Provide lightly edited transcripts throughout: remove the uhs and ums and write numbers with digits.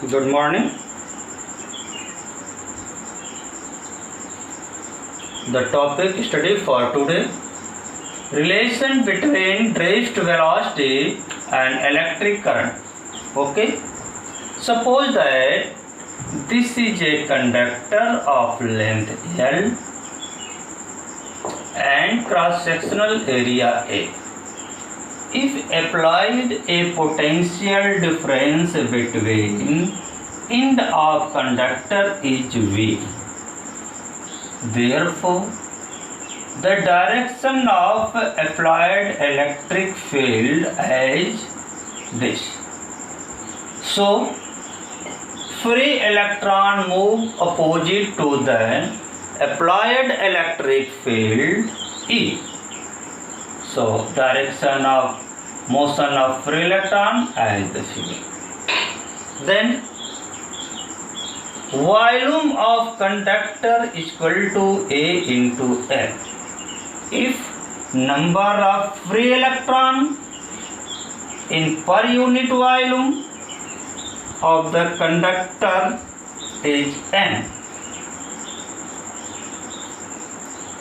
Good morning. The topic study for today: relation between drift velocity and electric current. Okay. Suppose that this is a conductor of length L and cross-sectional area A. If applied a potential difference between end of conductor is V. Therefore, the direction of applied electric field is this. So, free electron move opposite to the applied electric field E. So, direction of motion of free electron as the field. Then, volume of conductor is equal to A into L. If number of free electron in per unit volume of the conductor is N.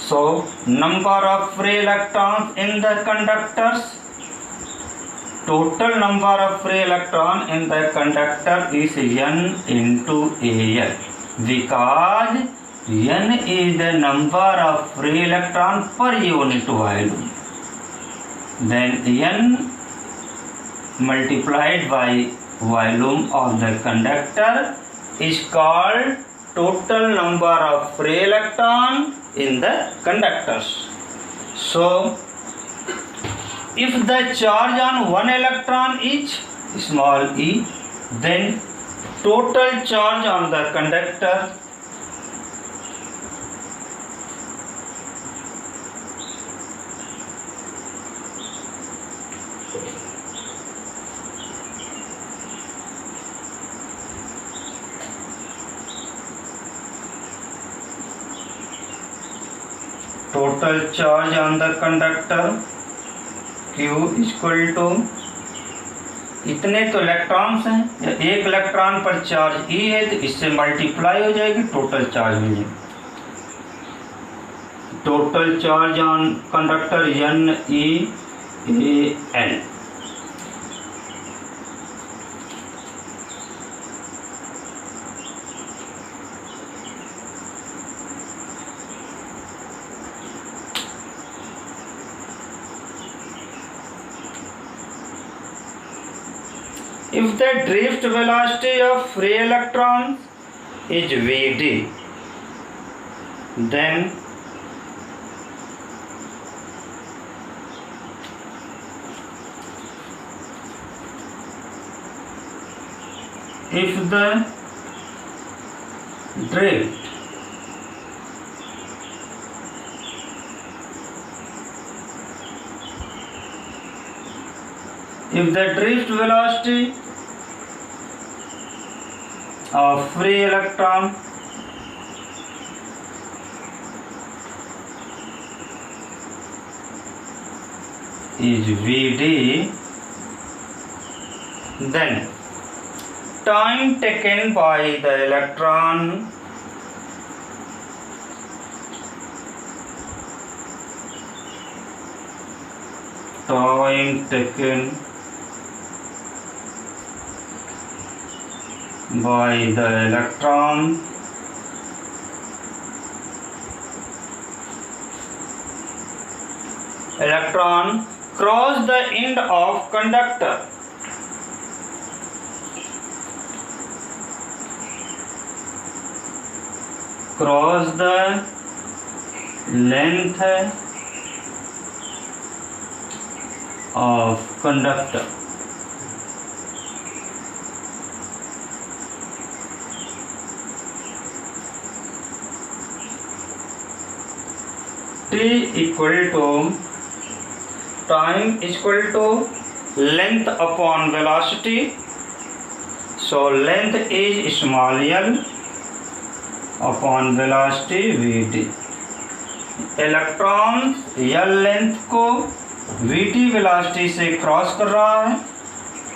So, number of free electrons in the conductors, total number of free electron in the conductor is N into Al, because N is the number of free electron per unit volume. Then N multiplied by volume of the conductor is called total number of free electron in the conductors. So, if the charge on one electron is small e, then total charge on the conductor Q is equal to, इतने तो electrons हैं, या एक electron पर charge E है तो इससे multiply हो जाएगी, टोटल चार्ज मिलेगी. Total charge on conductor NeAl. If the drift velocity of free electrons is Vd, then if the drift velocity of free electron is Vd, then time taken by the electron by the electron cross the end of conductor. Cross the length of conductor. T equal to time is equal to length upon velocity. So length is small l upon velocity Vd. Electron L length को Vt velocity से cross कर रहा है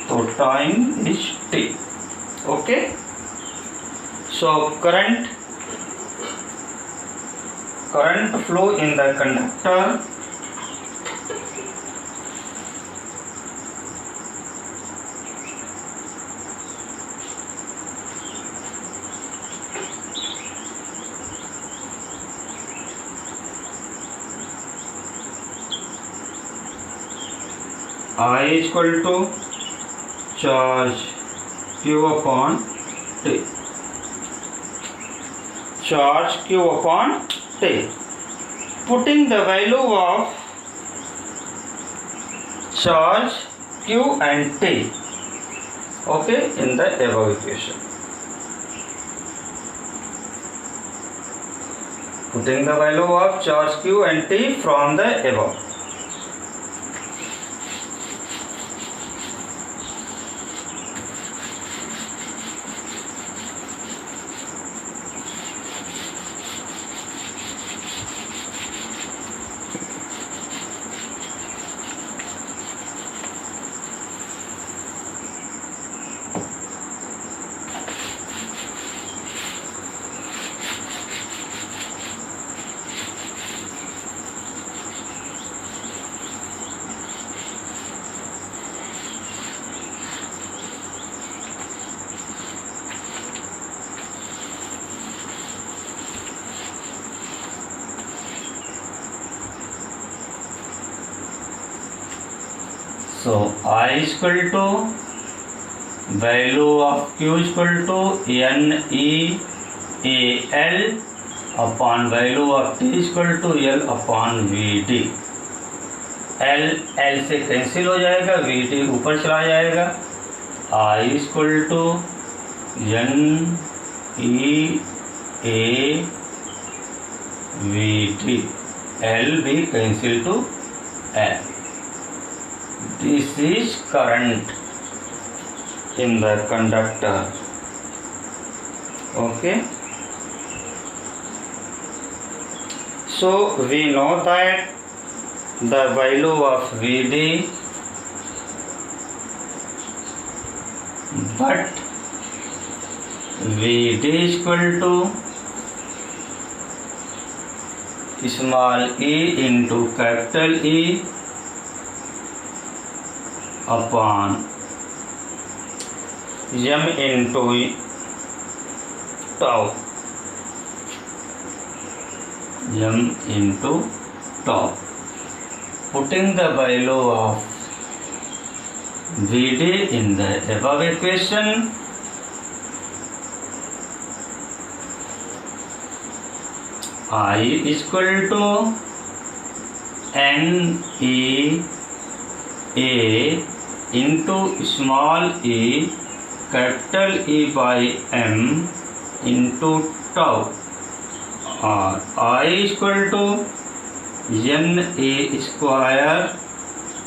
तो time is T. Okay. So current flow in the conductor I is equal to charge Q upon T. Charge Q upon T. Putting the value of charge Q and T, okay, in the above equation. Putting the value of charge Q and T from the above. So I is equal to value of Q is equal to NEAL upon value of T is equal to L upon VT. L से cancel हो जाएगा, VT ऊपर चला जाएगा. I is equal to NEAVT. L भी cancel to L. This is current in the conductor. Okay. So we know that the value of VD, but VD is equal to small e into capital E upon m into tau. M into tau. Putting the value of VD in the above equation, I is equal to NEA into small e capital E by m into tau, or I is equal to NA square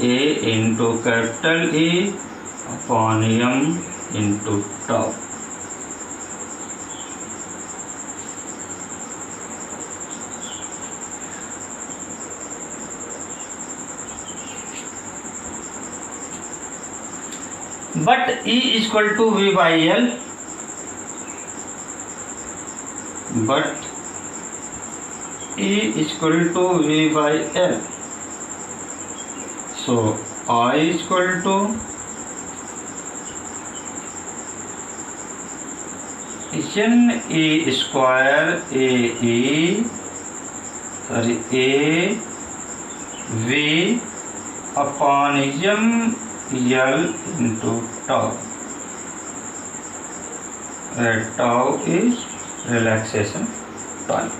A into capital E upon m into tau. But E is equal to V by L. But E is equal to V by L. So I is equal to NE square A V upon m L into tau. Tau is relaxation time.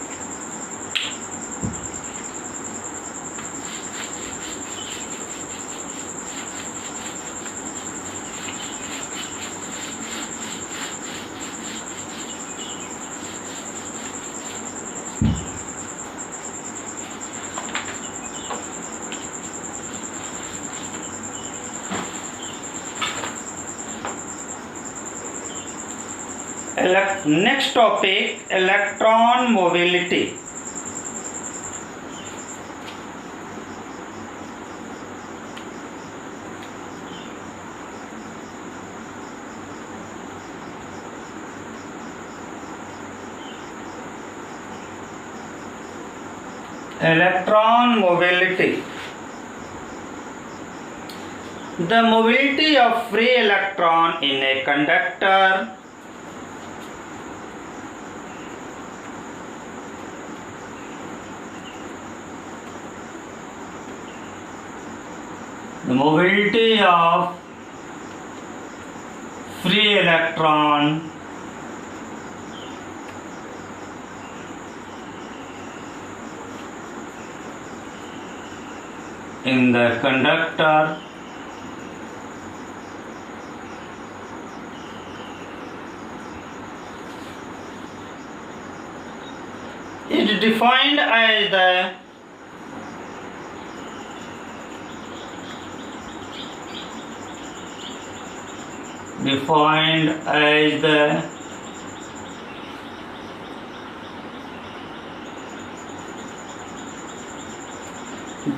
Next topic, electron mobility. electron mobility. The mobility of free electron in a conductor the mobility of free electron in the conductor is defined as the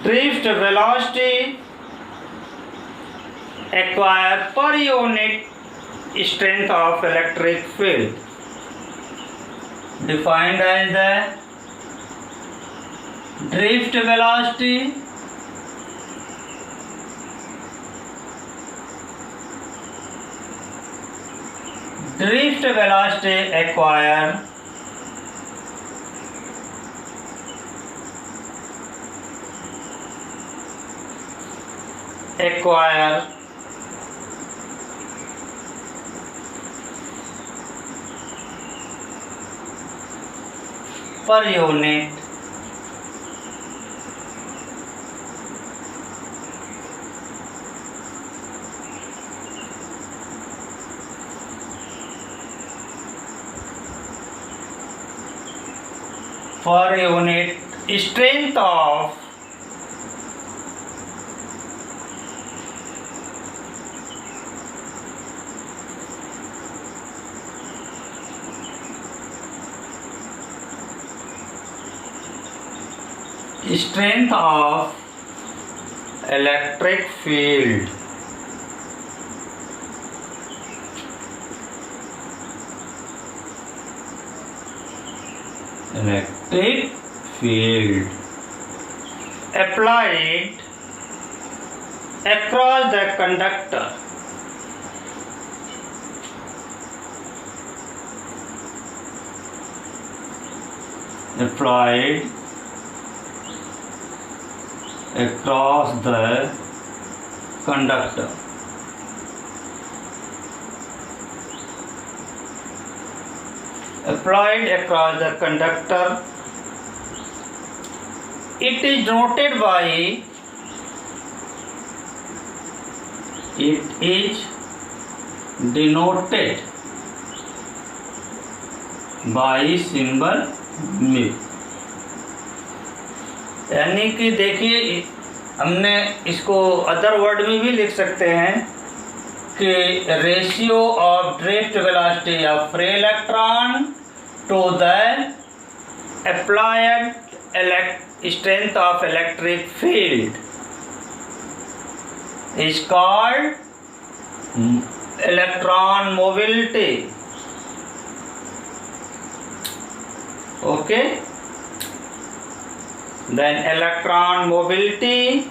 drift velocity acquired per unit strength of electric field. Defined as the drift velocity acquired per unit strength of electric field. Electric field applied across the conductor applied across the conductor. Applied across the conductor. It is denoted by symbol mu. यानी कि देखिए हमने इसको other word में भी लिख सकते हैं कि ratio of drift velocity of free electron to the applied strength of electric field is called electron mobility. Okay, then electron mobility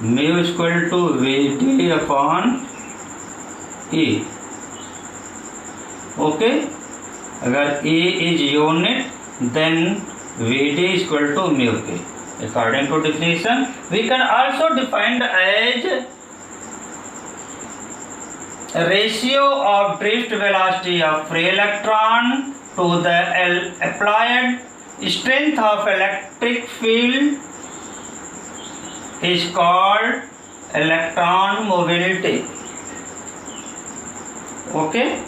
mu is equal to Vd upon E. Okay, अगर E is unit then Vd is equal to mu K. According to definition, we can also define as ratio of drift velocity of free electron to the applied strength of electric field is called electron mobility. Okay,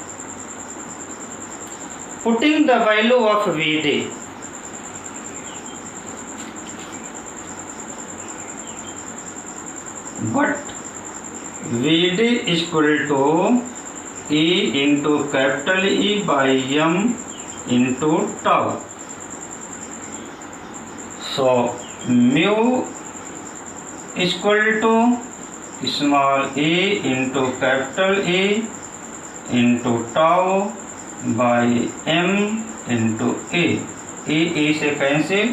putting the value of Vd, but Vd is equal to E into capital E by M into tau. So mu equal to small a into capital A into tau by m into a. A से cancel,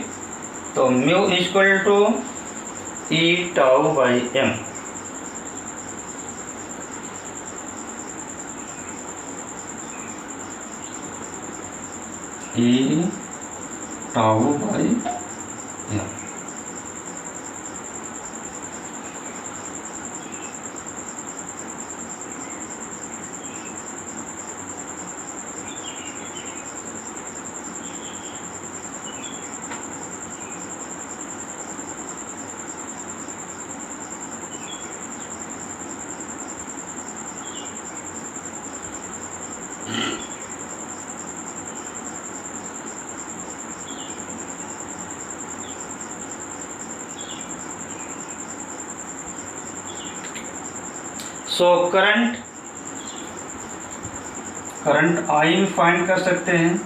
तो mu equal to e tau by m. E tau by m. So current I में find कर सकते हैं.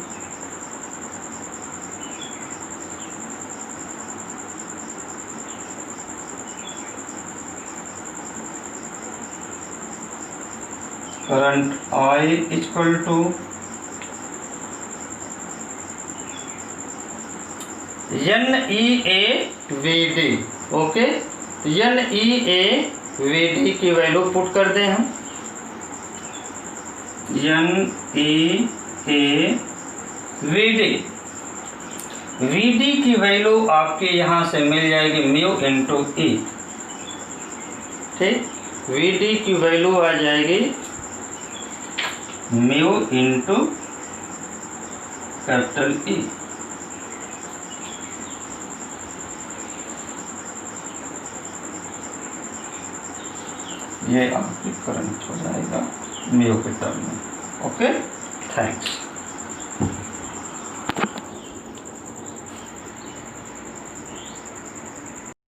Current I equal to n e A v d. Okay, n e A v d की value put कर दें हम. N e A v d. V d की value आपके यहाँ से मिल जाएगी म्यू इंटू ई. ठीक, वी डी की वैल्यू आ जाएगी म्यू इंटू कैपिटल ई. ये आपकी करंट हो जाएगा म्यू के टर्म में. Okay, thanks.